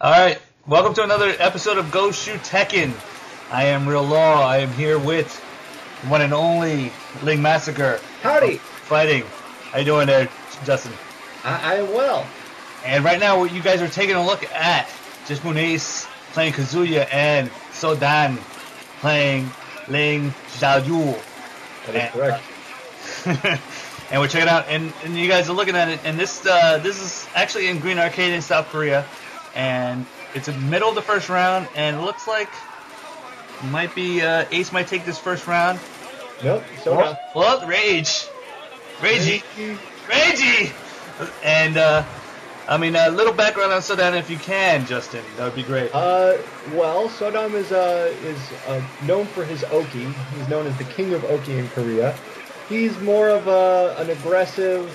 Alright, welcome to another episode of GosuTekken. I am Real Law. I am here with one and only LingMassacre. Howdy! Fighting. How you doing there, Justin? I am well. And right now, you guys are taking a look at Ji3moon Ace playing Kazuya and Sodam playing LingMassacre. That is correct. And we're checking out, and you guys are looking at it, and this is actually in Green Arcade in South Korea, and it's in the middle of the first round, and it looks like might be Ace might take this first round. Nope, Sodam. Well, Ragey, and I mean a little background on Sodam if you can, Justin. That would be great. Well, Sodam is known for his Oki. He's known as the king of Oki in Korea. He's more of an aggressive,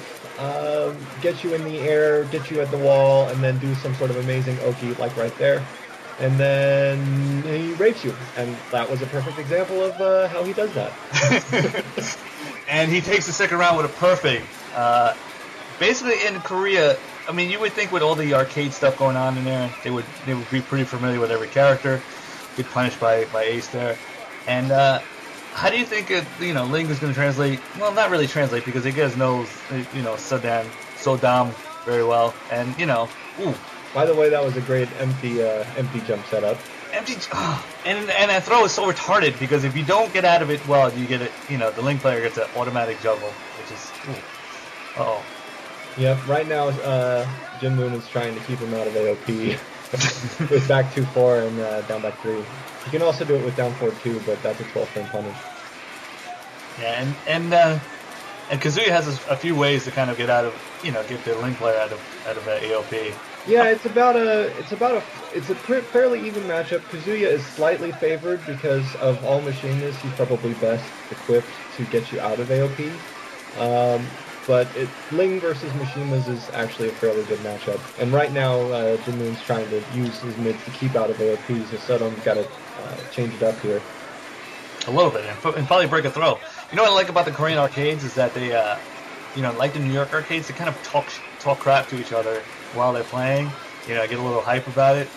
get you in the air, get you at the wall, and then do some sort of amazing Oki, like right there. And then he rapes you. And that was a perfect example of how he does that. And he takes the second round with a perfect. Basically, in Korea, I mean, you would think with all the arcade stuff going on in there, they would be pretty familiar with every character. Get punished by Ace there. And how do you think Ling is going to translate? Well, not really translate because he guys knows Sodam very well, and ooh. By the way, that was a great empty jump setup. And that throw is so retarded because if you don't get out of it well, you get it. The Ling player gets an automatic juggle, which is uh-oh. Yep. Right now, Ji3moon is trying to keep him out of AOP with back 2-4 and down back 3. You can also do it with down 4-2, but that's a 12-frame punish. Yeah, and Kazuya has a few ways to kind of get out of, get the Ling player out of AOP. Yeah, it's a fairly even matchup. Kazuya is slightly favored because of all machinists. He's probably best equipped to get you out of AOP. But Ling versus Machinas is actually a fairly good matchup. And right now, Ji3moon's trying to use his mids to keep out of AOP, so Sodam's got to change it up here. A little bit, and probably break a throw. You know what I like about the Korean arcades is that they, like the New York arcades, they kind of talk crap to each other while they're playing. Get a little hype about it.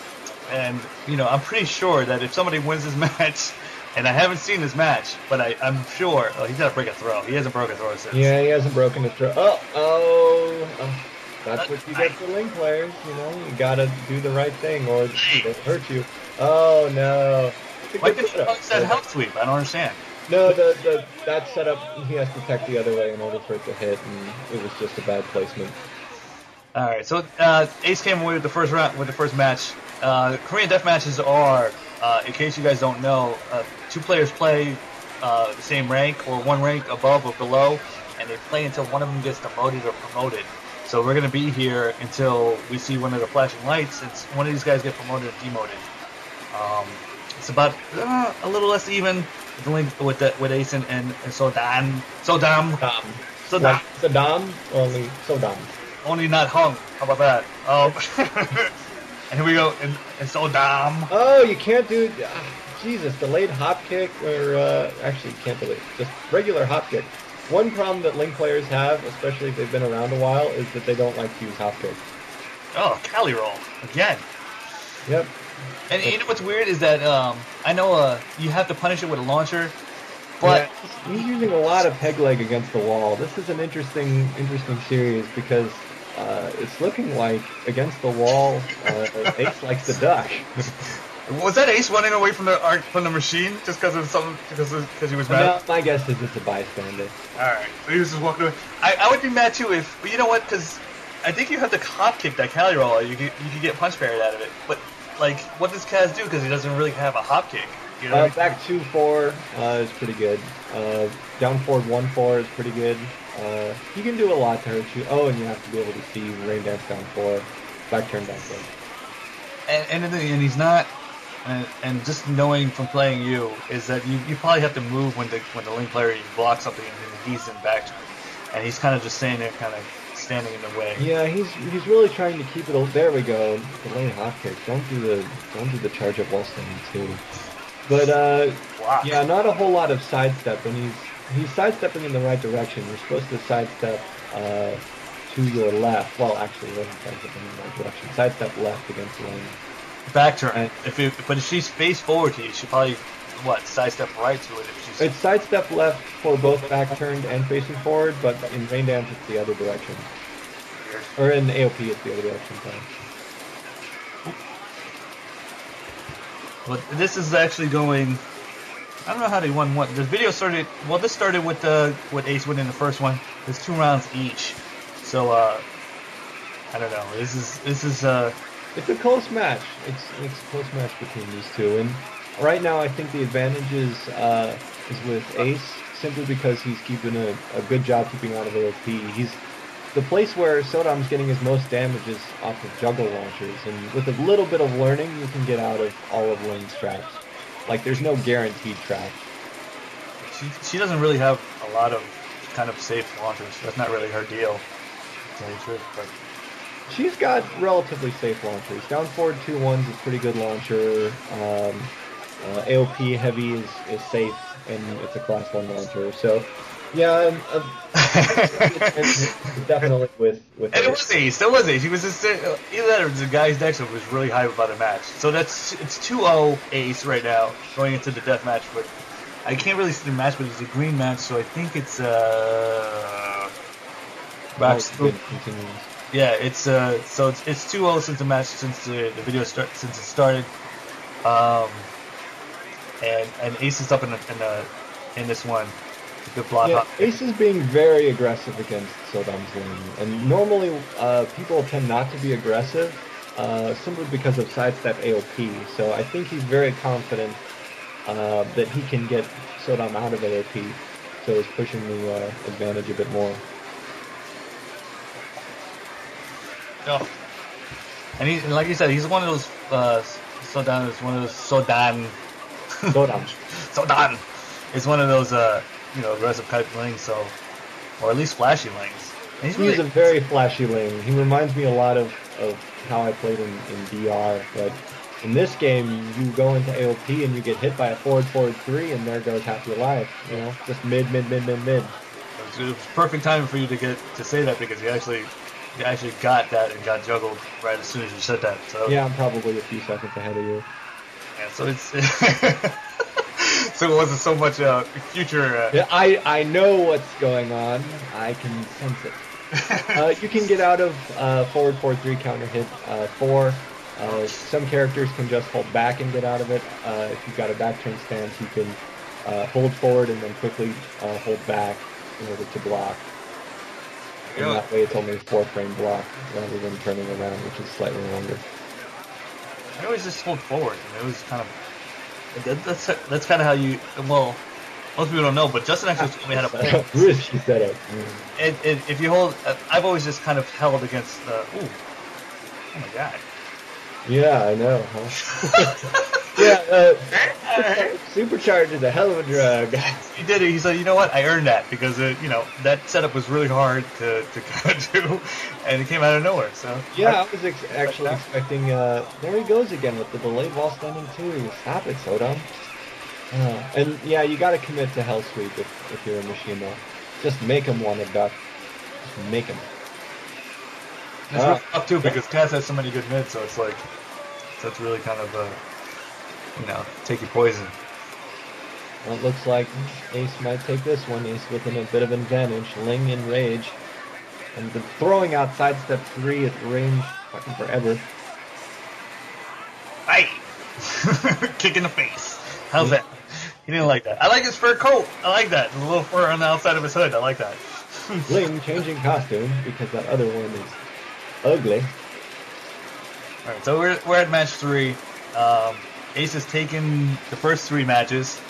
And, I'm pretty sure that if somebody wins this match, and I haven't seen this match, but I'm sure he's got to break a throw. He hasn't broken a throw since. Yeah, he hasn't broken a throw. Oh. That's what you get for Ling players. You gotta do the right thing, or they'll hurt you. Oh no! Why did he punch that health sweep? I don't understand. No, that setup he has to tech the other way in order for it to hit, and it was just a bad placement. All right, so Ace came away with the first round with the first match. Korean deathmatches are, in case you guys don't know, 2 players play the same rank or 1 rank above or below, and they play until one of them gets demoted or promoted. So we're going to be here until we see one of the flashing lights, and one of these guys get promoted or demoted. It's about a little less even with Ace and Sodam. Only Sodam. Only not hung. How about that? And here we go, and Sodam. Oh, you can't do... Jesus, delayed hop kick, or... actually, you can't delay. Just regular hop kick. One problem that Ling players have, especially if they've been around a while, is that they don't like to use hop kick. Oh, Cali roll. Again. Yep. And you know what's weird is that, I know you have to punish it with a launcher, but... Yeah, he's using a lot of peg leg against the wall. This is an interesting series because... it's looking like against the wall, Ace likes to duck. Was that Ace running away from the machine just because he was mad? No, my guess is it's a bystander. All right, so he was just walking away. I would be mad too if, but you know what? Because I think you have to hop kick that Cali roll. You could get punch parried out of it. But like, what does Kaz do? Because he doesn't really have a hop kick. Back 2-4 is pretty good. Down forward 1-4 is pretty good. You can do a lot to hurt you. Oh, and you have to be able to see rain dance down 4, back turn down 4. And he's not. And just knowing from playing you is that you probably have to move when the Ling player blocks something and he's in back turn, and he's kind of just staying there, kind of standing in the way. Yeah, he's really trying to keep it. There we go. Delayed hop kick. Don't do the charge up while standing too. But yeah, not a whole lot of sidestepping. He's sidestepping in the right direction. You're supposed to sidestep to your left. Well, actually, he wasn't sidestepping in the right direction. Sidestep left against Ling. back turn. And But if she's face forward to you, she probably sidestep right to it. If she's it's sidestep left for both back turned and facing forward, but in rain dance it's the other direction. Or in AOP it's the other direction. Sorry. But this is actually going. I don't know how they won one. This video started. Well, this started with Ace winning the first one. There's 2 rounds each, so I don't know. This is It's a close match. It's a close match between these two, and right now I think the advantage is with Ace simply because he's keeping a good job keeping out of AOP. He's the place where Sodam's getting his most damage is off of juggle launchers, and with a little bit of learning, you can get out of all of Ling's traps. Like, there's no guaranteed trap. She doesn't really have a lot of kind of safe launchers. That's not really her deal, to tell you the truth. But she's got relatively safe launchers. Down forward 2-1's a pretty good launcher. AOP heavy is safe, and it's a class 1 launcher. So, yeah, definitely with and it was Ace. It was Ace. He was just either that or the guy's next one was really hype about the match. So it's 2-0 Ace right now going into the death match. But I can't really see the match, but it's a green match, so I think it's yeah, it's so it's 2-0 since the match since the video since it started. And Ace is up in this one. Good block. Yeah, Ace is being very aggressive against Sodam's lane, and normally people tend not to be aggressive simply because of sidestep AOP. So I think he's very confident that he can get Sodam out of AOP, so he's pushing the advantage a bit more. Oh. And like you said, he's one of those Sodam is one of those Sodam is one of those aggressive type lings, so or at least flashy lings. And he's a very flashy ling. He reminds me a lot of how I played in DR, but in this game you go into AOP and you get hit by a forward 3 and there goes half your life. You know, just mid. It was perfect timing for you to say that because you actually got that and got juggled right as soon as you said that. So yeah, I'm probably a few seconds ahead of you. Yeah, so it's so it wasn't so much future. Yeah, I know what's going on. I can sense it. You can get out of forward 4-3 counter hit 4. Some characters can just hold back and get out of it. If you've got a back turn stance, you can hold forward and then quickly hold back in order to block. And that way it's only a 4-frame block rather than turning around, which is slightly longer. I always just hold forward, and it was kind of that's kind of how you. Well, most people don't know, but Justin actually told me how to play. Risky setup. And if you hold, I've always just kind of held against the. Ooh, oh my god. Yeah, I know. Huh? Yeah, supercharge is a hell of a drug. He did it. He said, "You know what? I earned that because that setup was really hard to kind of do, and it came out of nowhere." So yeah, I was actually expecting. There he goes again with the delayed while standing too. Stop it, Sodam. And yeah, you got to commit to Hell Sweep if you're a Mishima. Just make him want to duck. Just make him. It's really tough too because Kaz has so many good mids, so it's like that's really kind of take your poison. Well, it looks like Ace might take this one. Ace within a bit of an advantage. Ling in rage. And the throwing out sidestep 3 at range fucking forever. Hey! Kick in the face. How's that? He didn't like that. I like his fur coat. I like that. The little fur on the outside of his hood. I like that. Ling changing costume because that other one is ugly. Alright, so we're at match 3. Ace has taken the first 3 matches.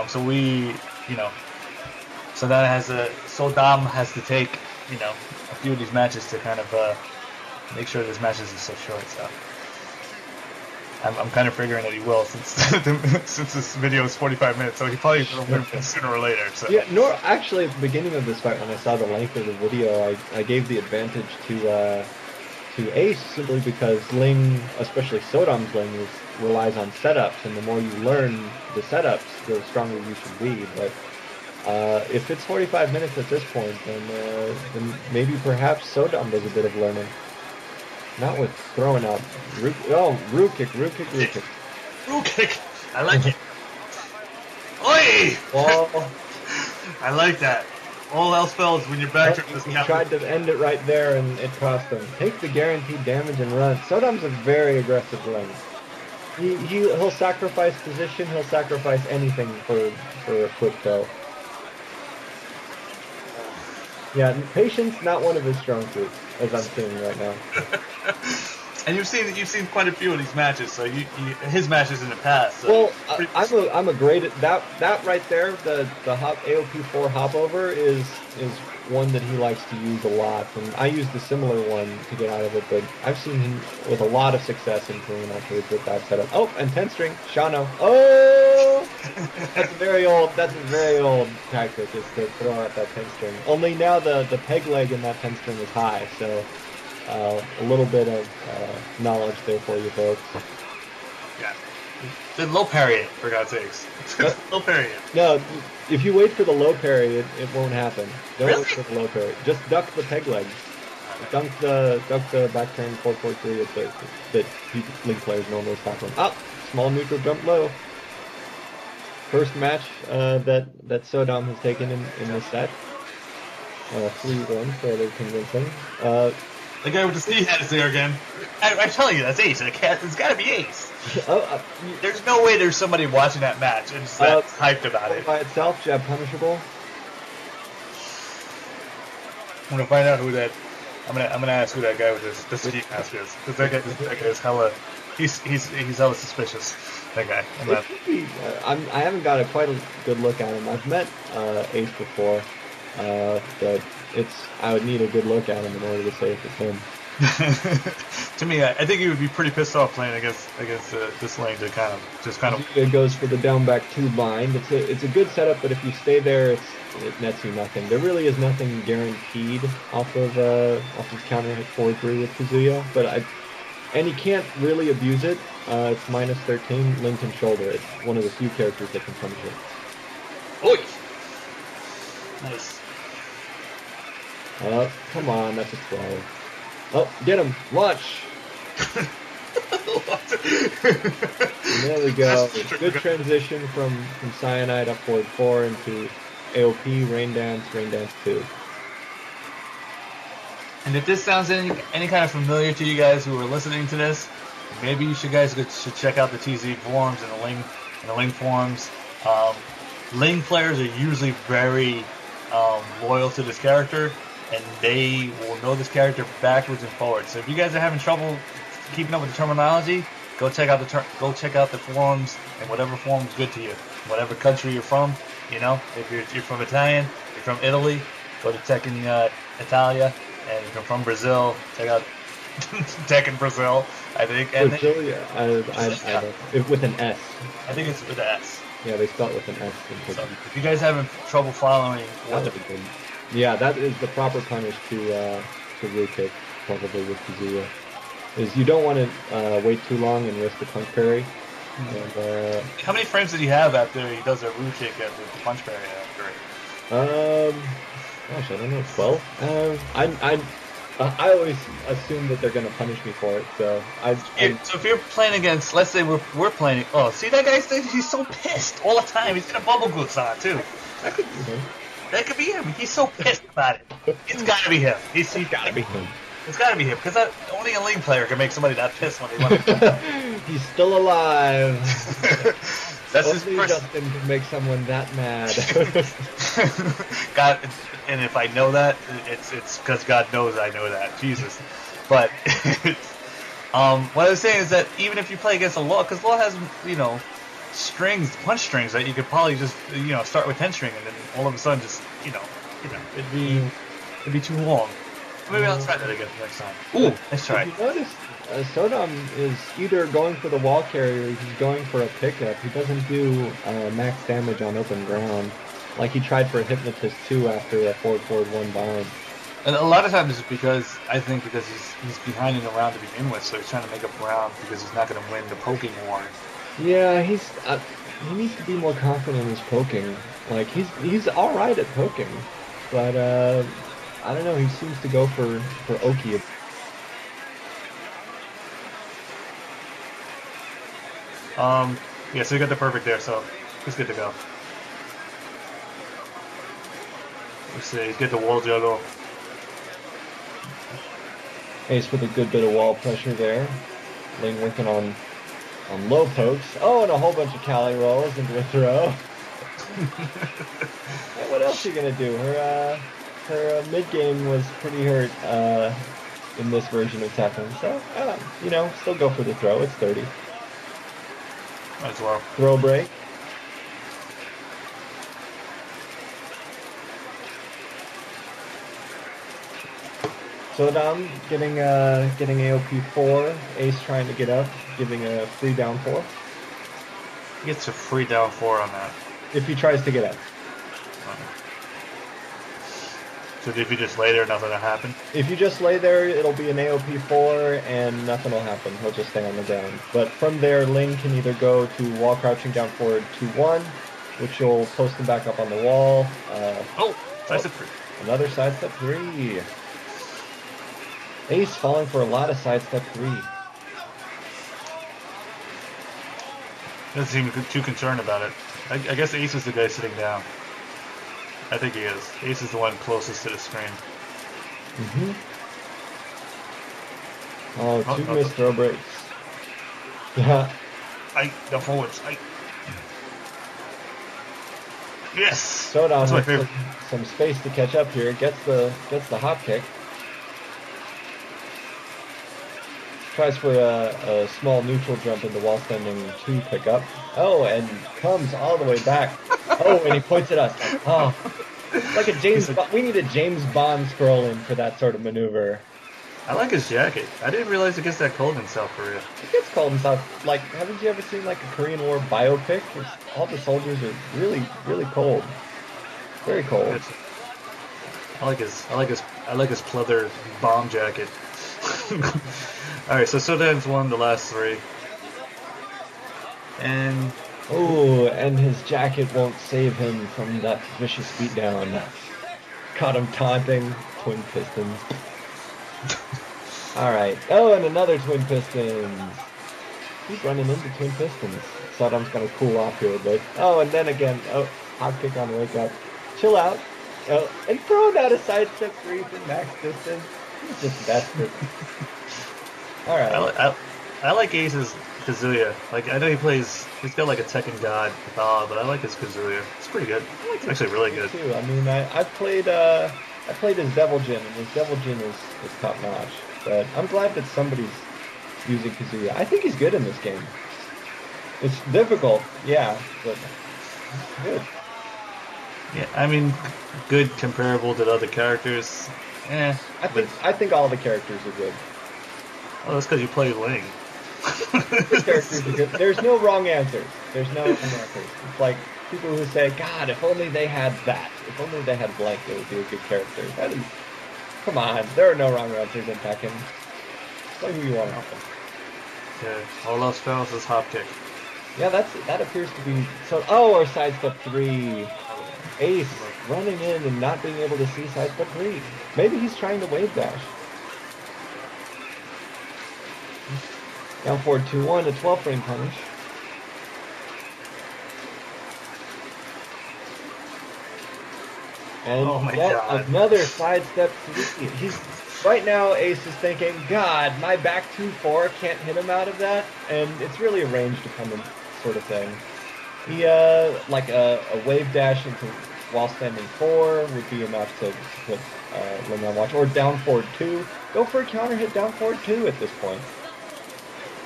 So Sodam has to take, a few of these matches to kind of make sure this match isn't so short. So I'm kind of figuring that he will since this video is 45 minutes. So he probably will win sooner or later. So yeah, actually at the beginning of this fight when I saw the length of the video, I gave the advantage to Ace simply because Ling, especially Sodam's Ling, relies on setups, and the more you learn the setups, the stronger you should be. But if it's 45 minutes at this point, then maybe perhaps Sodam does a bit of learning. Not with throwing out. Oh, Roo kick, Roo kick, Roo kick. Roo kick. I like it. Oi! Oh. I like that. All else fails when you're back. He tried to end it right there, and it cost him. Take the guaranteed damage and run. Sodam's a very aggressive lane. He'll sacrifice position. He'll sacrifice anything for a quick kill. Yeah, patience not one of his strong suits, as I'm seeing right now. And you've seen quite a few of these matches, so his matches in the past. So well, I'm a great at that right there. The AOP4 hop over is one that he likes to use a lot, and I used a similar one to get out of it. But I've seen him with a lot of success in Korean arcades with that setup. Oh, and 10 string Shano. Oh, that's a very old tactic, is to throw out that 10 string. Only now the peg leg in that 10 string is high, so. A little bit of knowledge there for you folks. Yeah. Then low parry it, for God's sakes. Low parry it. No, if you wait for the low parry, it won't happen. Don't really? wait for the low parry. Just duck the peg leg. Dunk the back turn 443 that League players normally stop on. Ah, small neutral jump low. First match that Sodam has taken in this set. 3-1, fairly convincing. The guy with the C hat is there again. I'm telling you, that's Ace. It's got to be Ace. There's no way there's somebody watching that match and just hyped about it. By itself, jab punishable. I'm gonna find out who that. I'm gonna ask who that guy with the ski mask is, because that guy is hella. He's hella suspicious. That guy. I haven't got quite a good look at him. I've met Ace before, but I would need a good look at him in order to say if it's him. To me, I think he would be pretty pissed off playing against this lane to kind of. It goes for the down back 2 bind. It's a good setup, but if you stay there, it nets you nothing. There really is nothing guaranteed off of counter hit forward 3 with Kazuya, and he can't really abuse it. It's minus 13. Link can shoulder it. One of the few characters that can punish it. Oi! Nice. Come on, that's a 12. Oh, get him! Watch! There we go. Good transition from Cyanide up forward 4 into AOP, Rain Dance 2. And if this sounds any kind of familiar to you guys who are listening to this, maybe you should check out the TZ forums and the Ling forums. Ling players are usually very loyal to this character, and they will know this character backwards and forwards. So if you guys are having trouble keeping up with the terminology, go check out the forums, and whatever forum is good to you, whatever country you're from. You know, if you're from Italian, you're from Italy, go to Tekken Italia, and if you're from Brazil, check out Tekken Brazil. I think. And Brazil, yeah, with an S. I think it's with an S. Yeah, they spell it with an S. So if you guys having trouble following what yeah, that is the proper punish to Roo kick, probably with Kazuya. Is you don't want to wait too long and risk the punch parry. And, how many frames did he have after he does a Roo kick at the punch parry after? Gosh, I don't know, 12. I always assume that they're gonna punish me for it, so So if you're playing against, let's say we're playing. Oh, see that guy? He's so pissed all the time. He's got a bubble goose on too. That could be him. That could be him. He's so pissed about it. It's gotta be him. He's gotta be him. It's gotta be him, because only a Ling player can make somebody that pissed when they want to. He's still alive. That's only his first... Justin can make someone that mad. God, and if I know that, it's because God knows I know that. Jesus. But what I was saying is that even if you play against a Law, because Law has punch strings that you could probably just start with 10 string and then all of a sudden just it'd be too long. Maybe I'll try that again next time. Ooh, let's try. You notice Sodam is either going for the wall carry or he's going for a pickup. He doesn't do max damage on open ground like he tried for a Hypnotist 2 after a forward 1 bind. And a lot of times it's because he's behind in the round to begin with, so he's trying to make up ground because he's not going to win the poking war. Yeah, he needs to be more confident in his poking. Like he's all right at poking, but I don't know. He seems to go for Oki. Yeah, so you got the perfect there, so he's good to go. Let's see, get the wall juggle. Ace with a good bit of wall pressure there. Ling working on low pokes. Oh, and a whole bunch of Cali rolls into a throw. Hey, what else are you gonna do? Her mid game was pretty hurt in this version of Tekken, so you know, still go for the throw. It's 30. As well. Throw break. Sodam getting AOP 4. Ace trying to get up, giving a free down 4. He gets a free down 4 on that. If he tries to get up. So if you just lay there, nothing will happen? If you just lay there, it'll be an AOP 4 and nothing will happen. He'll just stay on the ground. But from there, Ling can either go to wall crouching down forward 2-1, which will post him back up on the wall. Side step 3. Another side step 3. Ace falling for a lot of side step 3. Doesn't seem too concerned about it. I guess Ace is the guy sitting down. I think he is. Ace is the one closest to the screen. Mm-hmm. Oh, two missed throw breaks. Yeah. The forwards. Yes! Sodam That's my with favorite. some space to catch up here. Gets the hop kick. Tries for a small neutral jump into wall standing 2 pickup. Oh, and comes all the way back. Oh, and he points at us. Oh, like a James. We need a James Bond scrolling for that sort of maneuver. I like his jacket. I didn't realize it gets that cold in South Korea. It gets cold in South. Like, haven't you ever seen like a Korean War biopic? All the soldiers are really, really cold. Very cold. I like his pleather bomb jacket. Alright, so Sodam's won the last 3. And oh, and his jacket won't save him from that vicious beatdown. Caught him taunting. Twin pistons. Alright. Oh, and another twin pistons. Keep running into twin pistons. Sodam's gonna cool off here a bit. Oh, and then again. Oh, hop kick on the wake up. Chill out. Oh, and throwing out a side step 3 from max distance. He's just vested. Alright. I like Ace's Kazuya. Like, I know he's got like a Tekken God, but I like his Kazuya. It's pretty good. It's actually really good. Too. I mean, I played his Devil Jin, and his Devil Jin is top notch. But I'm glad that somebody's using Kazuya. I think he's good in this game. It's difficult, yeah, but good. Yeah, I mean, good comparable to the other characters. I think all the characters are good. Oh, that's because you play Ling. The characters are good. There's no wrong answers. There's no wrong answers. It's like people who say, God, if only they had that. If only they had blank, it would be a good character. That is... Come on. There are no wrong answers in Tekken. Play who you want to play. Yeah, all else fails is hop kick. Yeah, that appears to be... So, oh, or sidestep 3. Ace running in and not being able to see sidestep 3. Maybe he's trying to wave dash. Down forward 2-1, a 12 frame punish. And God. Another sidestep 3. He's right now. Ace is thinking, God, my back 2-4 can't hit him out of that, and it's really a range dependent sort of thing. He like a wave dash into while standing 4 would be enough to put Ling on watch, or down forward 2. Go for a counter hit down forward 2 at this point.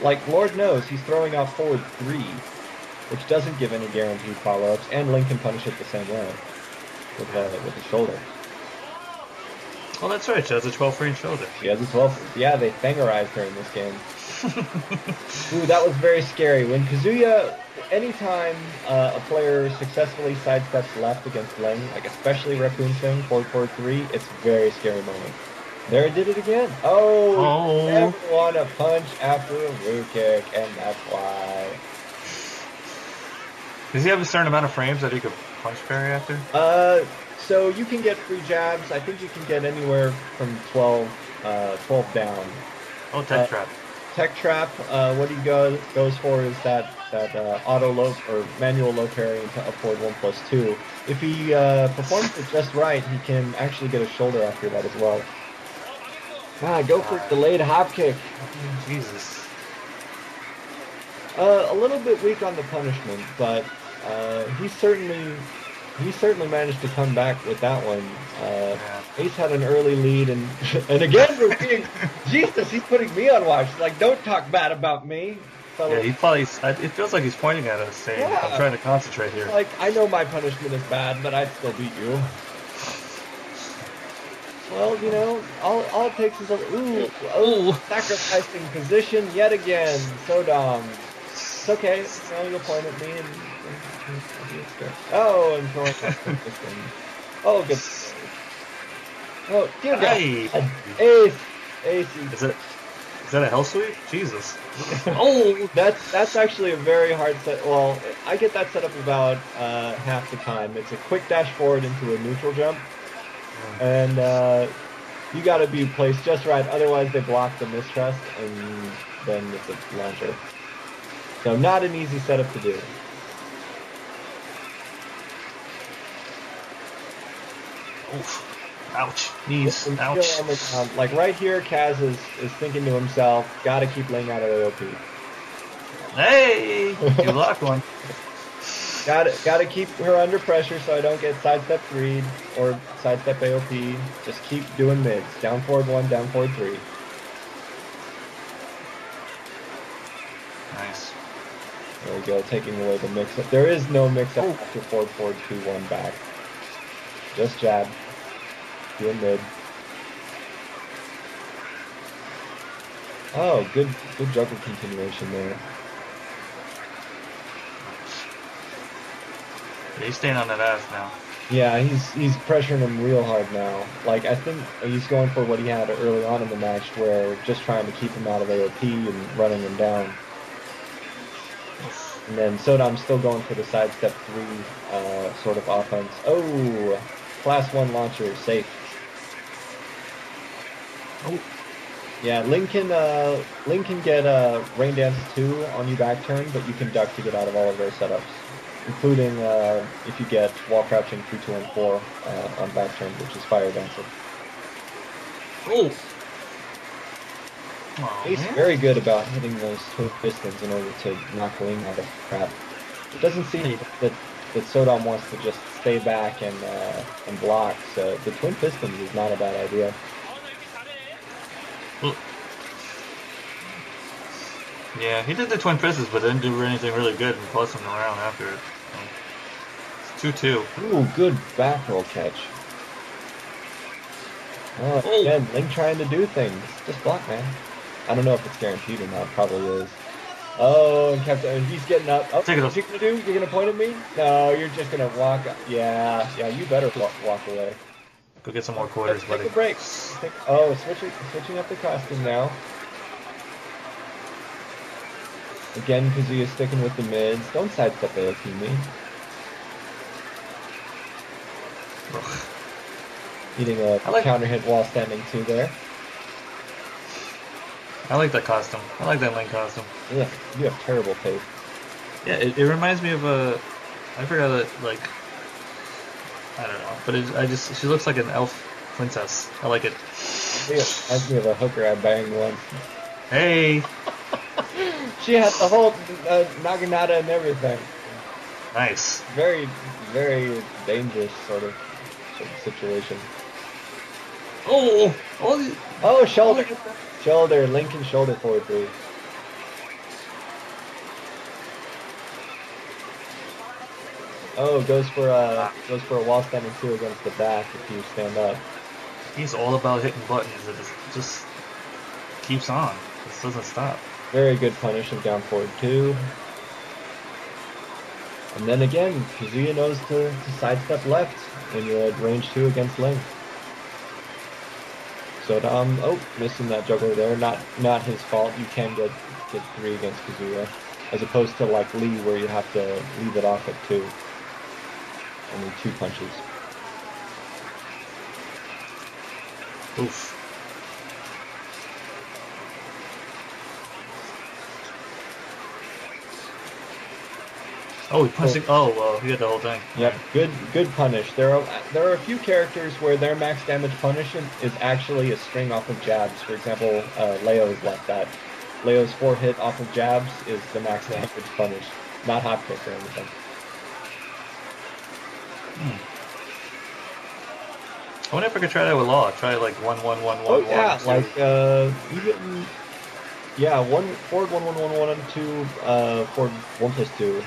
Like, Lord knows, he's throwing out forward 3, which doesn't give any guaranteed follow-ups, and Ling can punish it the same way, with the shoulder. Oh, that's right, she has a 12-frame shoulder. She has a 12. Yeah, they fangerized her in this game. Ooh, that was very scary. When Kazuya, anytime a player successfully sidesteps left against Ling, like especially Raccoon Swing, forward 3, it's a very scary moment. There it did it again. Oh. Never want to punch after a Wu kick, and that's why. Does he have a certain amount of frames that he could punch parry after? So you can get free jabs. I think you can get anywhere from 12 down. Oh, tech trap. tech trap. What he goes for is that auto low or manual low parry into up forward 1+2. If he performs it just right, he can actually get a shoulder after that as well. Go for delayed hop kick. Jesus. A little bit weak on the punishment, but he certainly managed to come back with that one. Ace had an early lead, and again we're seeing Jesus. He's putting me on watch. He's like, don't talk bad about me. Yeah, he probably. It feels like he's pointing at us, saying, Yeah. "I'm trying to concentrate here." Like, I know my punishment is bad, but I'd still beat you. Well, you know, all it takes is a sacrificing position yet again. Sodam. It's okay. You know, you'll point at me and and throwing thing. Oh, good. Oh, dear God. Hey. Ace. Is that a hell sweep? Jesus. Oh, that's actually a very hard set. Well, I get that set up about half the time. It's a quick dash forward into a neutral jump, and you got to be placed just right. Otherwise, they block the mistrust, and then it's a launcher. So not an easy setup to do. oof. Ouch. Knees. Ouch. Like right here, Kaz is thinking to himself, gotta keep Ling out of AOP. Hey! You locked one. Gotta keep her under pressure so I don't get sidestep 3 or sidestep AOP. Just keep doing mids. Down forward 1, down forward 3. Nice. There we go, taking away the mix-up. There is no mix-up after forward, 2, 1 back. Just jab. Doing mid. Oh, good juggle continuation there. He's staying on that ass now. Yeah, he's pressuring him real hard now. Like, I think he's going for what he had early on in the match, where just trying to keep him out of AOP and running him down. And then Sodam's still going for the sidestep 3 sort of offense. Oh, class 1 launcher, safe. Oh. Yeah, Ling can get Rain Dance 2 on you back turn, but you can duck to get out of all of those setups, including if you get wall crouching 3, 2, and 4 on back turn, which is Fire Dancer. Oh! He's very good about hitting those twin pistons in order to knock Ling out of crap. It doesn't seem that Sodam wants to just stay back and block, so the twin pistons is not a bad idea. Yeah, he did the twin pistons, but didn't do anything really good and plus him around after it. It's 2-2. Ooh, good back roll catch. Oh, again, Ling trying to do things. Just block, man. I don't know if it's guaranteed or not. Probably is. Oh, and he's getting up. Oh, Take it what's he gonna do? You're gonna point at me? No, you're just gonna walk. Yeah, you better walk away. Go get some more quarters, buddy. Take a break. Switching up the costume now. Again, Kazuya sticking with the mids. Don't sidestep AOP me. Eating a counter hit while standing 2 there. I like that costume. I like that Link costume. Yeah, you have terrible taste. Yeah, it reminds me of a. I forgot that, like. I don't know, but she looks like an elf princess. I like it. Yeah, reminds me of a hooker I banged once. Hey! She had the whole naginata and everything. Nice. Very, very dangerous sort of situation. Oh, shoulder. Shoulder, Lincoln shoulder forward 3. Oh, goes for a wall standing 2 against the back if you stand up. He's all about hitting buttons. It just keeps on. This doesn't stop. Very good punish of down forward 2. And then again, Kazuya knows to sidestep left when you're at range 2 against Ling. Sodam, missing that juggler there. Not his fault. You can get 3 against Kazuya, as opposed to like Lee, where you have to leave it off at 2. Only 2 punches. Oof. Oh, he punched. Oh, well, he had the whole thing. Yep, good punish. There are a few characters where their max damage punish is actually a string off of jabs. For example, Leo is like that. Leo's 4-hit off of jabs is the max damage punish, not hop kick or anything. I wonder if I could try that with Law. Try like 1-1-1-1-1. Oh yeah, 2. like even yeah, forward 1-1-1-1 2 forward 1+2.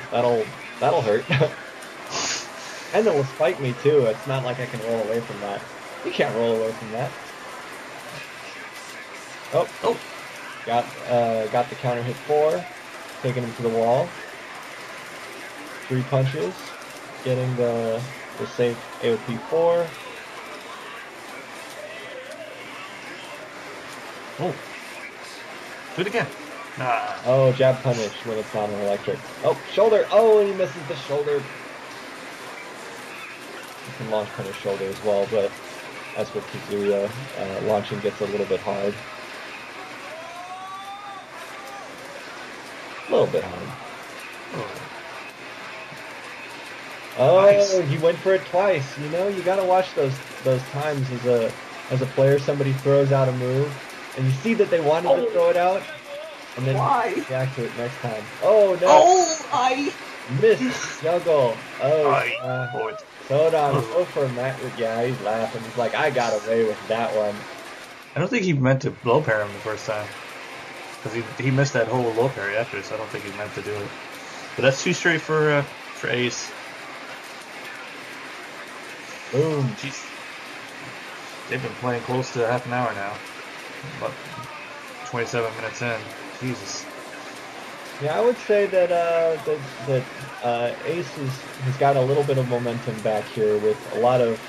That'll hurt. And it'll spike me too. It's not like I can roll away from that. You can't roll away from that. Oh, got the counter hit 4, taking him to the wall. 3 punches, getting the safe AOP 4. Oh, do it again. Nah. Oh, jab punish when it's not an electric. Oh, shoulder. Oh, he misses the shoulder. You can launch punish shoulder as well, but as with Kazuya, launching gets a little bit hard. A little bit hard. Oh, nice. He went for it twice. You know, you gotta watch those times as a player. Somebody throws out a move, and you see that they wanted to throw it out, and then react to it next time. Oh no! Oh, I missed juggle. Oh, Sodam, go for a match. Yeah, he's laughing. He's like, I got away with that one. I don't think he meant to low pair him the first time, because he missed that whole low parry after, so I don't think he meant to do it. But that's 2 straight for Ace. Boom. Jeez. They've been playing close to half an hour now. About 27 minutes in. Jesus. Yeah, I would say that Ace has got a little bit of momentum back here with a lot of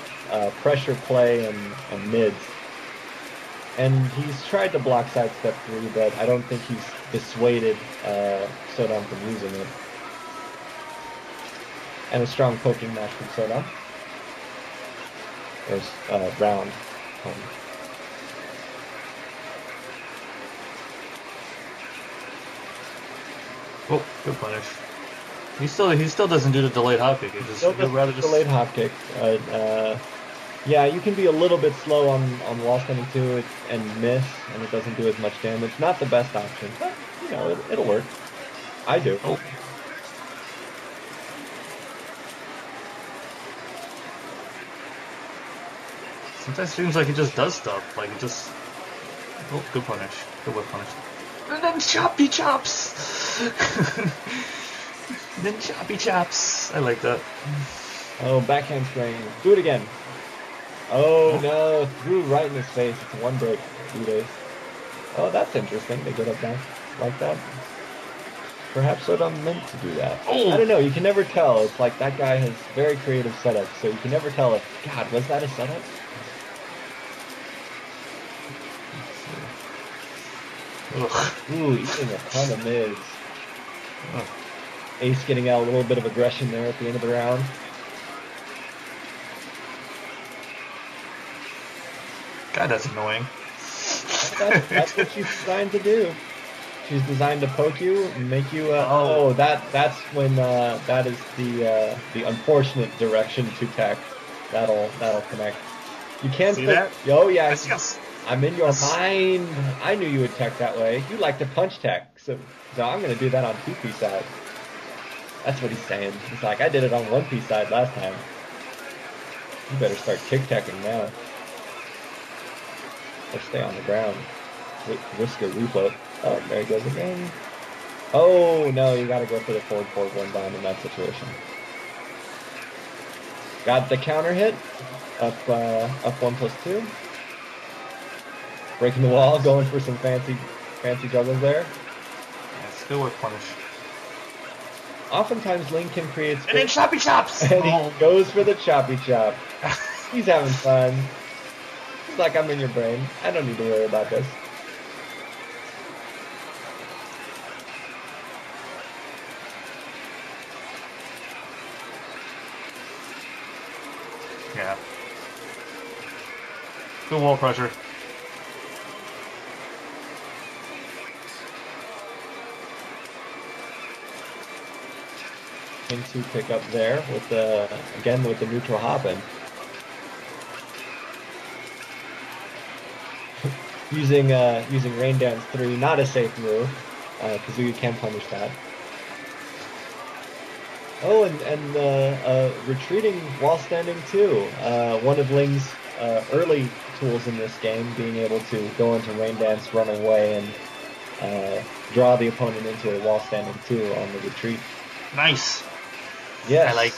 pressure play and mids. And he's tried to block sidestep 3, but I don't think he's dissuaded Sodam from using it. And a strong poking match from Sodam. Or round. Oh, good punish. He still doesn't do the delayed hop kick. He just delayed hop kick. Yeah, you can be a little bit slow on wall standing too and miss, and it doesn't do as much damage. Not the best option, but you know it'll work. I do. Oh. Sometimes it seems like he just does stuff. Like he just. Oh, good punish. Good whip punish. And then choppy chops. Then choppy chops. I like that. Oh, backhand string. Do it again. Oh no, threw right in his face. It's one break. 2 days. Oh, that's interesting. They get up back like that. Perhaps Sodam meant to do that. Oh. I don't know. You can never tell. It's like that guy has very creative setups, so you can never tell if, God, was that a setup? Ugh. Ooh, eating a ton of mids. Ace getting out a little bit of aggression there at the end of the round. God, that's annoying. That's what she's designed to do. She's designed to poke you and make you. That's when that is the unfortunate direction to tech. That'll connect. You can't see that? Oh yeah. Yes. I'm in your mind. I knew you would tech that way. You like to punch tech, so I'm gonna do that on 2P side. That's what he's saying. He's like, I did it on 1P side last time. You better start kick teching now. Or stay on the ground. Risk a refloat. Oh, there he goes again. Oh no, you gotta go for the forward 1 down in that situation. Got the counter hit. Up 1+2. Breaking the wall, going for some fancy juggles there. Yeah, still with punish. Oftentimes Ling can create space. And then choppy chops! And he goes for the choppy chop. He's having fun. He's like, I'm in your brain. I don't need to worry about this. Yeah. Good wall pressure. interesting two pickup there with the again with the neutral hopping. using Rain Dance 3, not a safe move. Kazuya can punish that. Oh, and retreating while standing too. One of Ling's early tools in this game, being able to go into Rain Dance, run away, and draw the opponent into a wall standing too on the retreat. Nice. Yes. I like,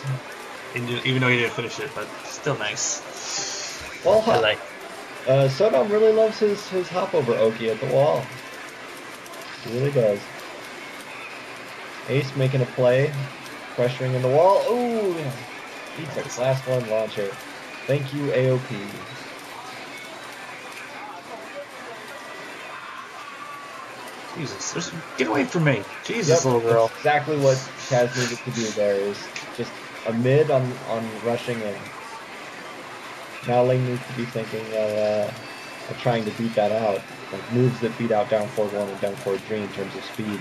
even though he didn't finish it, but still nice. Well, I like. Sodam really loves his hop over Oki at the wall. He really does. Ace making a play, pressuring in the wall. Ooh, beats a class 1 launcher. Thank you, AOP. Jesus, get away from me. Jesus, Yep, little girl. that's exactly what Kaz needed to do there, is just a mid on rushing in. Now Ling needs to be thinking of trying to beat that out. Like moves that beat out down forward 1 and down forward 3 in terms of speed.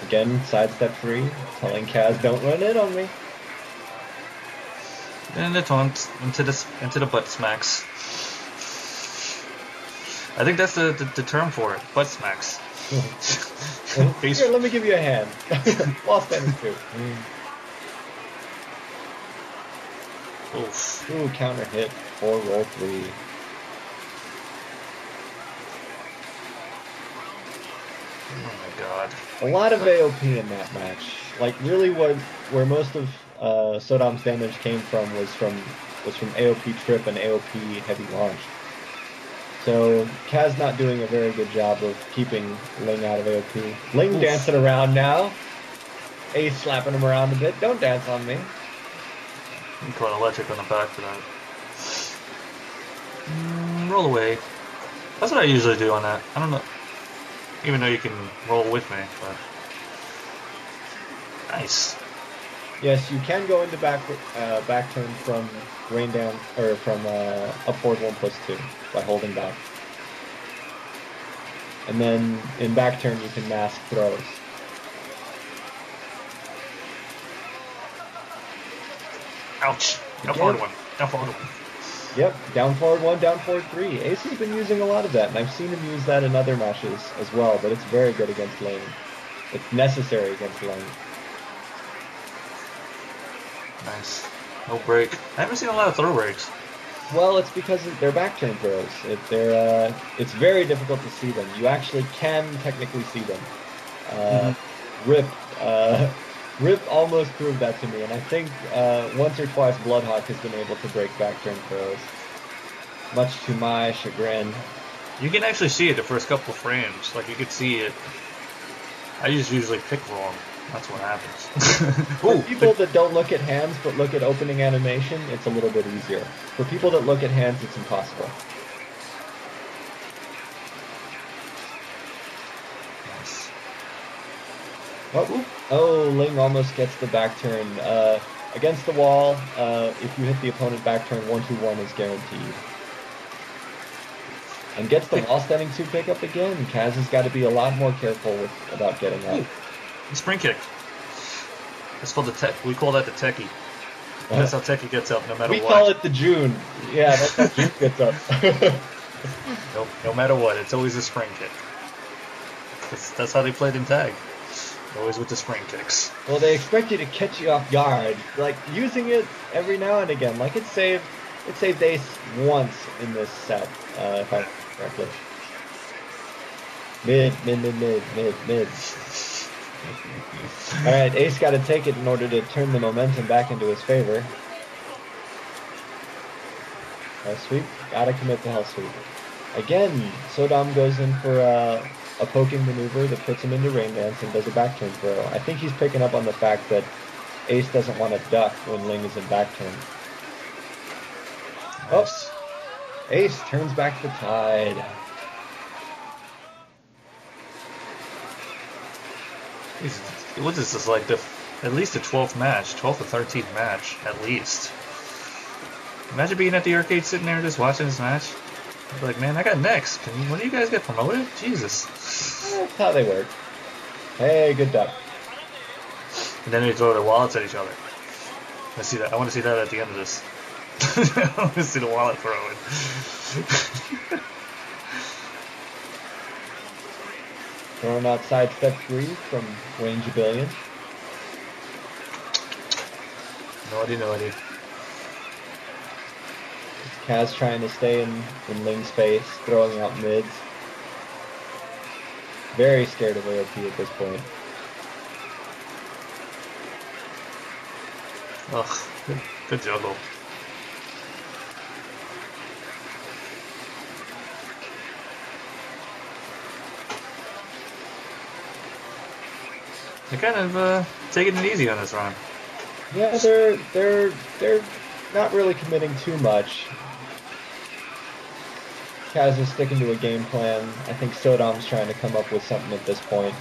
Again, sidestep 3, telling Kaz, don't run in on me. And the taunt into the butt smacks. I think that's the term for it, butt smacks. Here, let me give you a hand. While standing 2. Oof. Ooh, counter hit for roll 3. Oh my god. A lot of AOP in that match. Like really, where most of Sodam's damage came from was from AOP trip and AOP heavy launch. So Kaz not doing a very good job of keeping Ling out of AOP. Ling Oof. dancing around now. Ace slapping him around a bit. Don't dance on me. You caught electric on the back for that. Roll away. That's what I usually do on that. I don't know. Even though you can roll with me, but nice. Yes, you can go into back turn from rain down or from up forward 1+2 by holding back, and then in back turn you can mask throws. Ouch! Down forward 1. Down forward 1. Yep, down forward 1, down forward 3. Ace has been using a lot of that, and I've seen him use that in other matches as well, but it's very good against Ling. It's necessary against Ling. Nice. No break. I haven't seen a lot of throw breaks. Well, it's because they're back turn throws. It's very difficult to see them. You actually can technically see them. Rip almost proved that to me, and I think once or twice Bloodhawk has been able to break back turn throws, much to my chagrin. You can actually see it the first couple of frames. Like, you can see it. I just usually pick wrong. That's what happens. For people that don't look at hands but look at opening animation, it's a little bit easier. For people that look at hands, it's impossible. Nice. Oh, Ling almost gets the back turn. Against the wall, if you hit the opponent back turn, 1-2-1 is guaranteed. And gets the wall standing 2 pickup again. Kaz has got to be a lot more careful about getting up. Spring kick. It's called the tech. We call that the techie. That's how techie gets up, no matter what. We call it the June. Yeah, that's how June gets up. No matter what, it's always a spring kick. That's how they played in tag. Always with the spring kicks. Well, they expect you to catch you off guard, like using it every now and again. Like it saved Ace once in this set, if I remember correctly. Mid. Alright, Ace got to take it in order to turn the momentum back into his favor. Hell sweep, gotta commit the hell sweep. Again, Sodam goes in for a poking maneuver that puts him into rain dance and does a back turn throw. I think he's picking up on the fact that Ace doesn't want to duck when Ling is in back turn. Nice. Oh, Ace turns back the tide. What is this, like at least the 12th match, 12th or 13th match, at least. Imagine being at the arcade sitting there just watching this match. Like, man, I got next. When do you guys get promoted? Jesus. That's how they work. Hey, good duck. And then they throw their wallets at each other. I see that. I want to see that at the end of this. I want to see the wallet throwing. Throwing out side step 3 from range a billion. Naughty. Kaz trying to stay in Ling's space, throwing out mids. Very scared of AOP at this point. Ugh, good juggle. They're kind of taking it easy on this run. Yeah, they're not really committing too much. Kaz is sticking to a game plan. I think Sodam's trying to come up with something at this point.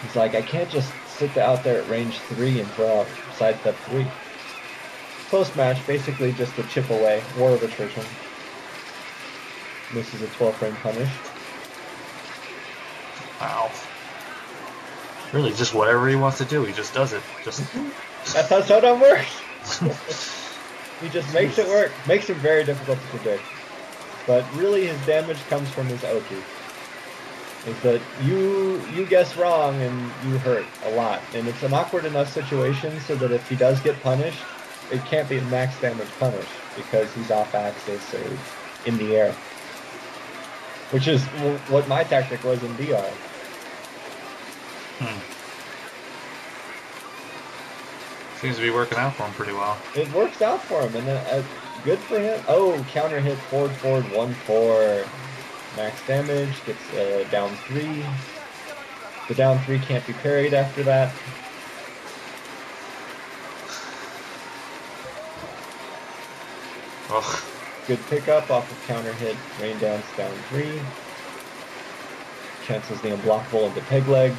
He's like, I can't just sit out there at range 3 and throw out side step 3. Post-match, basically just a chip away. War of attrition. Misses a 12-frame punish. Wow. Really, just whatever he wants to do, he just does it. That's how Sodam works! He just makes it work. Makes it very difficult to predict. But really, his damage comes from his Oki. Is that you guess wrong and you hurt a lot. And it's an awkward enough situation so that if he does get punished, it can't be a max damage punish because he's off axis or in the air. Which is what my tactic was in DR. Seems to be working out for him pretty well. It works out for him, and good for him. Oh, counter hit, forward, 1-4. Max damage, gets down 3. The down 3 can't be parried after that. Ugh. Good pickup off of counter hit, rain dance, down 3. Cancels the unblockable into peg leg.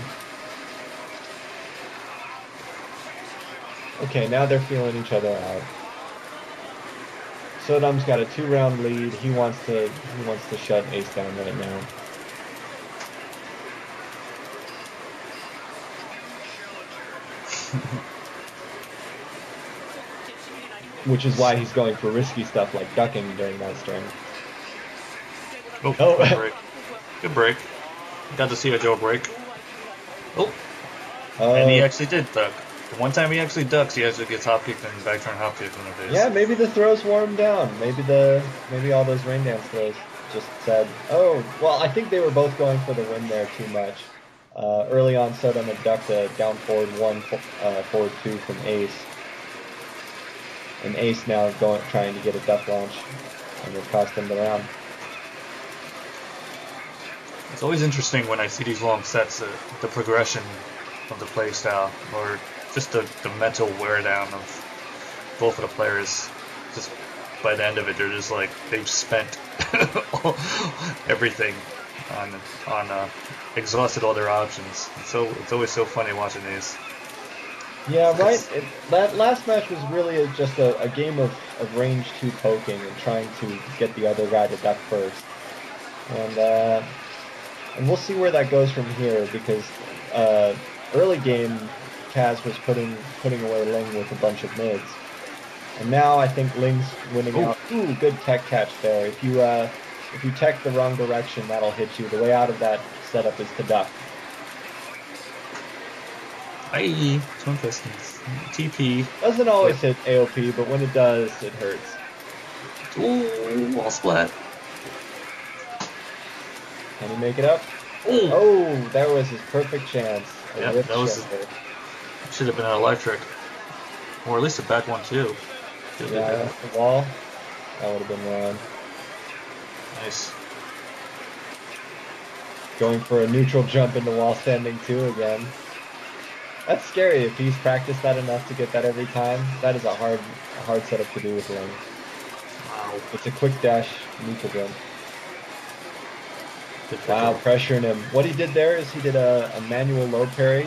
Okay, now they're feeling each other out. Sodam's got a 2-round lead. He wants to shut Ace down right now. Which is why he's going for risky stuff like ducking during that string. Oh, good break. Good break. Got to see a Joe break. Oh. And he actually did duck. The one time he actually ducks, he actually gets hop kicked and back turn hop kicked in the face. Yeah, maybe the throws wore him down. Maybe all those rain dance throws just said, oh, well, I think they were both going for the win there too much. Early on, Sodam had ducked a down forward 1, forward 2 from Ace. And Ace now trying to get a duck launch, and it cost him the round. It's always interesting when I see these long sets, the progression of the play style, or just the mental wear down of both of the players. Just by the end of it, they're just like, they've spent everything on exhausted all their options. So it's always so funny watching these. Yeah, right. That last match was really just a game of range 2 poking and trying to get the other guy to duck first. And we'll see where that goes from here, because early game Kaz was putting away Ling with a bunch of mids. And now I think Ling's winning out. Ooh, good tech catch there. If you tech the wrong direction, that'll hit you. The way out of that setup is to duck. Aye, Twin Pistons. TP. Doesn't always hit AOP, but when it does, it hurts. Ooh, wall splat. Can he make it up? Ooh. Oh, that was his perfect chance. Yeah, should have been an electric. Or at least a back one, too. Yeah, the wall. That would have been wrong. Nice. Going for a neutral jump into wall standing 2 again. That's scary if he's practiced that enough to get that every time. That is a hard setup to do with Ling. Wow. It's a quick dash neutral jump. Wow, pressuring him. What he did there is he did a manual low parry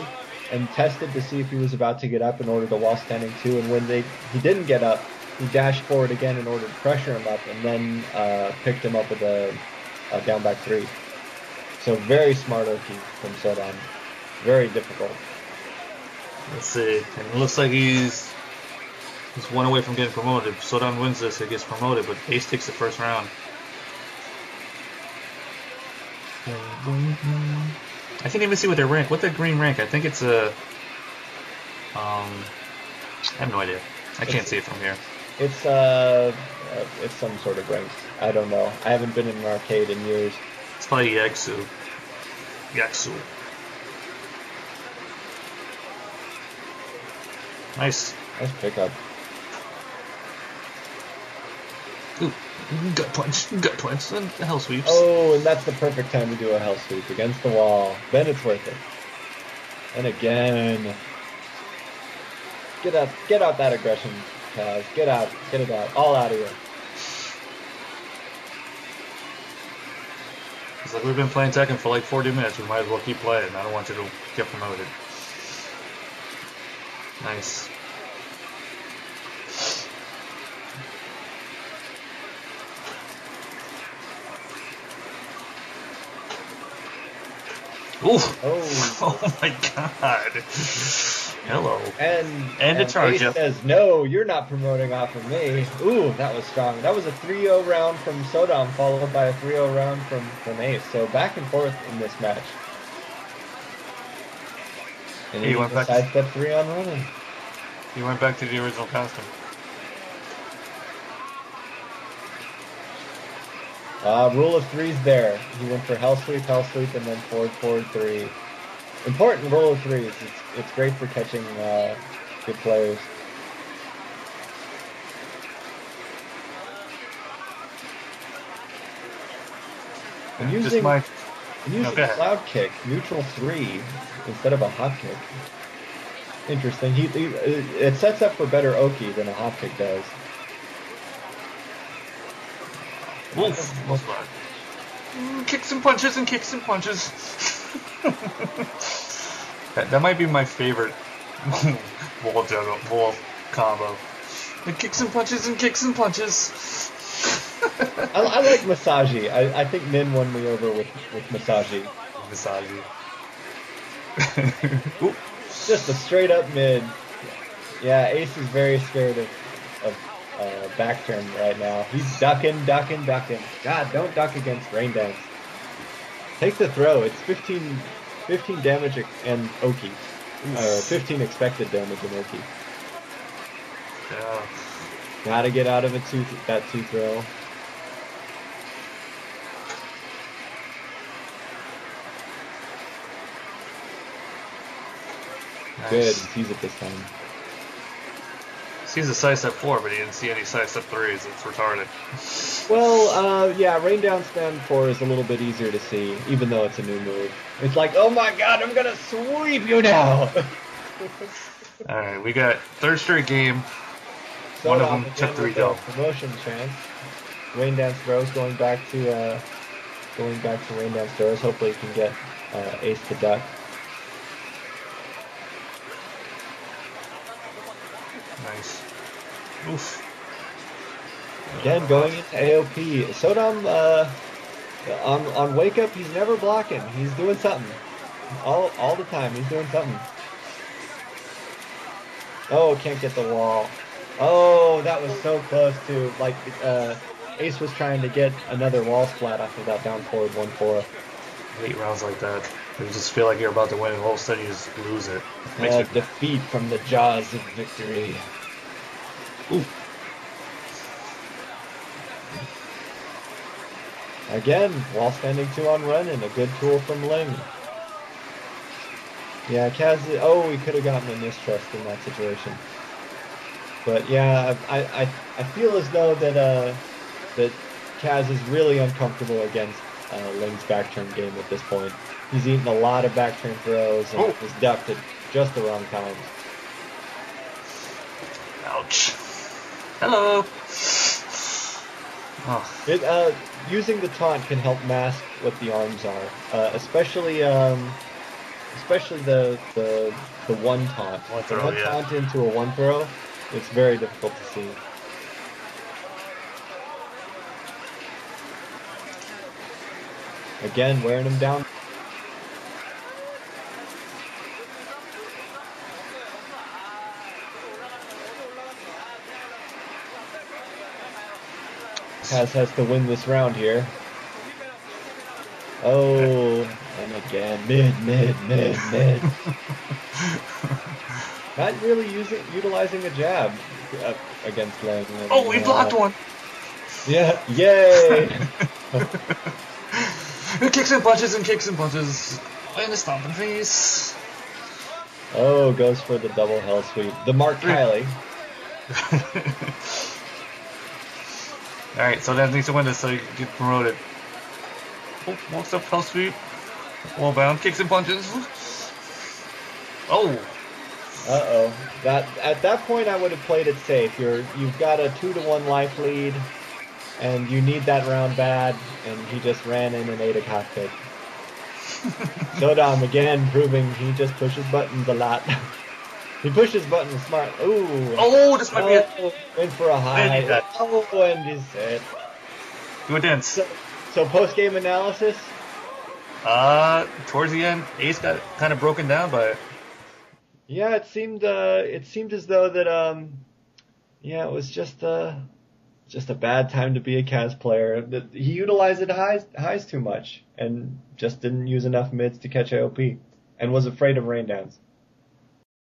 and tested to see if he was about to get up in order to wall standing 2. And when he didn't get up, he dashed forward again in order to pressure him up, and then picked him up with a down back 3. So very smart Oki from Sodam. Very difficult. Let's see. And it looks like he's one away from getting promoted. If Sodam wins this, he gets promoted, but Ace takes the first round. I can't even see what their rank. What's their green rank? I think it's a. I have no idea. I can't see it from here. It's some sort of rank. I don't know. I haven't been in an arcade in years. It's probably Yaksu. Yaksu. Nice. Nice pickup. Ooh, gut punch, and hell sweeps. Oh, and that's the perfect time to do a hell sweep against the wall. Then it's worth it. And again. Get out that aggression, Kaz. Get it out. All out of here. It's like we've been playing Tekken for like 40 minutes. We might as well keep playing. I don't want you to get promoted. Nice. Ooh. Oh. Oh my god. Hello. And a charge up. Says, no, you're not promoting off of me. Ooh, that was strong. That was a 3-0 round from Sodam, followed by a 3-0 round from Ace. So back and forth in this match. And he went back sidestep 3 on running. He went back to the original costume. Rule of 3's there. He went for hell sweep, and then forward 3. Important rule of 3's. It's great for catching good players. And using cloud kick, neutral 3 instead of a hop kick. Interesting. It sets up for better Oki than a hop kick does. Oof. Kicks and punches and kicks and punches. that might be my favorite wall combo. The kicks and punches and kicks and punches. I like Masaji. I think Min won me over with Masaji. Masaji. Just a straight up mid. Yeah, Ace is very scared of back turn right now. He's ducking. God, don't duck against Rain Dance. Take the throw. It's 15 damage and Oki. 15 expected damage and Oki. Yeah. Gotta get out of that 2 throw. Nice. Good, sees it this time. Sees a sidestep 4, but he didn't see any sidestep 3s. It's retarded. Well, yeah, rain down stand 4 is a little bit easier to see, even though it's a new move. It's like, oh my god, I'm gonna sweep you now! Alright, we got third straight game. So one of them took 3 go. Promotion chance. Rain dance throws going back to rain dance throws. Hopefully he can get Ace to duck. Nice. Oof. Again, going into AOP. Sodam, on wake up, he's never blocking. He's doing something. All the time, he's doing something. Oh, can't get the wall. Oh, that was so close to, like, Ace was trying to get another wall splat after that down forward 1-4. I hate rounds like that. You just feel like you're about to win and all of a sudden you just lose it. Defeat from the jaws of victory. Ooh. Again, wall standing 2 on run and a good tool from Ling. Yeah, Kaz, he could have gotten a mistrust in that situation. But yeah, I feel as though that Kaz is really uncomfortable against Ling's back turn game at this point. He's eaten a lot of back turn throws and has ducked at just the wrong times. Ouch. Hello. Oh. Using the taunt can help mask what the arms are, especially the one taunt. One throw, taunt into a 1 throw, it's very difficult to see. Again, wearing him down. Kaz has to win this round here. Oh, and again, mid. Not really utilizing a jab against Lang. Oh, he blocked one. Yeah, yay! Kicks and punches and kicks and punches. And a stomping face. Oh, goes for the double hell sweep. The Mark Kiley. Alright, so that needs to win this so you can get promoted. Oh, walks up hell sweep. Wall bound, kicks and punches. Oh. Uh-oh. At that point, I would have played it safe. You've got a 2-1 life lead, and you need that round bad, and he just ran in and ate a cockpit. Sodam again proving he just pushes buttons a lot. He pushes buttons smart. Ooh. Oh, this might be it. Went for a high. Oh, and he's set. Do a dance. So post-game analysis? Towards the end, Ace got kind of broken down by it. Yeah, it seemed as though that it was just a bad time to be a Kaz player. He utilized it highs too much and just didn't use enough mids to catch AOP and was afraid of rain downs.